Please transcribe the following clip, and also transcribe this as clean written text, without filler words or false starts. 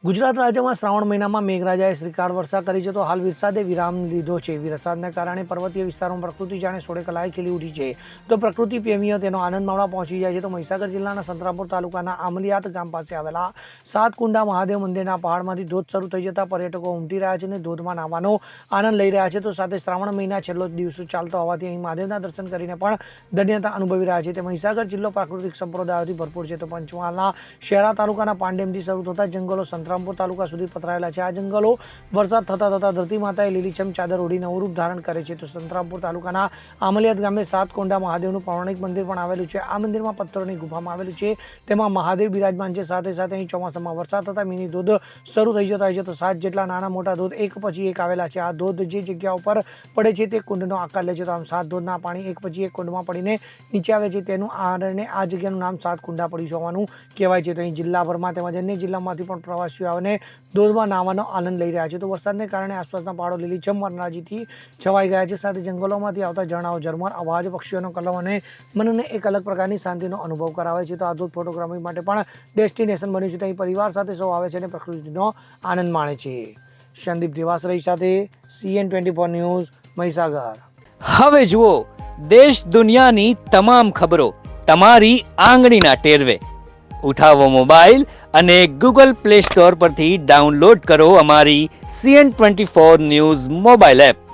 ગુજરાત રાજ્યમાં શ્રાવણ મહિનામાં મેઘરાજાએ શ્રીકાર વર્ષા કરી છે, તો હાલ વરસાદે વિરામ લીધો છે. વરસાદને કારણે પર્વતીય વિસ્તારોમાં પ્રકૃતિ જાણે સોળે કલાએ ખીલી ઉઠી છે, તો પ્રકૃતિ પ્રેમીઓ તેનો આનંદ માણવા પહોંચી જાય છે. તો મહીસાગર જિલ્લાના સંતરામપુર તાલુકાના આમલિયાત ગામ પાસે આવેલા સાતકુંડા મહાદેવ મંદિરના પહાડમાંથી ધોધ શરૂ થઈ જતા પર્યટકો ઉમટી રહ્યા છે અને ધોધમાં નાહવાનો આનંદ લઈ રહ્યા છે. તો સાથે શ્રાવણ મહિના છેલ્લો દિવસો ચાલતો હોવાથી અહીં મહાદેવના દર્શન કરીને પણ ધન્યતા અનુભવી રહ્યા છે. તે મહીસાગર જિલ્લો પ્રાકૃતિક સંપ્રદાયોથી ભરપૂર છે. તો પંચમહાલના શહેરા તાલુકાના પાંડેમથી શરૂ થતા જંગલો સંતરામપુર તાલુકા સુધી પથરાયેલા છે. આ જંગલો વરસાદ થતા ધરતી માતાએ લીલીછમ ચાદર ઓઢી નવું રૂપ ધારણ કરે છે. તો સંતરામપુર તાલુકાના આમલિયાત ગામે સાતકોંડા મહાદેવનું પૌરાણિક મંદિર પણ આવેલું છે. આ મંદિરમાં પથ્થરોની ગુફામાં આવેલું છે, તેમાં મહાદેવ બિરાજમાન છે. સાથે સાથે અહીં ચોમાસામાં વરસાદ થતા મિની ધોધ શરૂ થઈ જતા હોય છે. તો 7 જેટલા નાના મોટા ધોધ એક પછી એક આવેલા છે. આ ધોધ જે જગ્યા ઉપર પડે છે તે કુંડનો આકાર લે છે. તો આમ 7 ધોધના પાણી એક પછી એક કુંડમાં પડીને નીચે આવે છે, તેનું કારણે આ જગ્યાનું નામ સાતકુંડા પડ્યું હોવાનું કહેવાય છે. તો અહીં જિલ્લાભરમાં તેમજ અન્ય જિલ્લામાંથી પણ પ્રવાસીઓ આવીને ધોધમાં નાહવાનો આનંદ લઈ રહ્યા છે. તો વરસાદને કારણે આસપાસના પહાડો લીલીછમ વનરાજીથી છવાઈ ગયા છે. સાથે જંગલોમાંથી આવતા ઝરણાઓ, ઝરમર અવાજ, પક્ષીઓનો કલરવ અને મનને એક અલગ પ્રકારની શાંતિનો અનુભવ કરાવે છે. તો આ ધોધ ફોટોગ્રાફી માટે પણ ડેસ્ટિનેશન બન્યું છે. તો અહીં પરિવાર સાથે સૌ આવે છે અને પ્રકૃતિનો આનંદ માણે છે. સંદીપ દેવાસરાઈ સાથે CN24 ન્યૂઝ, મહીસાગર. હવે જુઓ દેશ દુનિયાની તમામ ખબરો તમારી આંગળીના ટેરવે. ઉઠાવો મોબાઈલ અને Google Play Store પરથી ડાઉનલોડ કરો અમારી CN24 ન્યૂઝ મોબાઈલ એપ.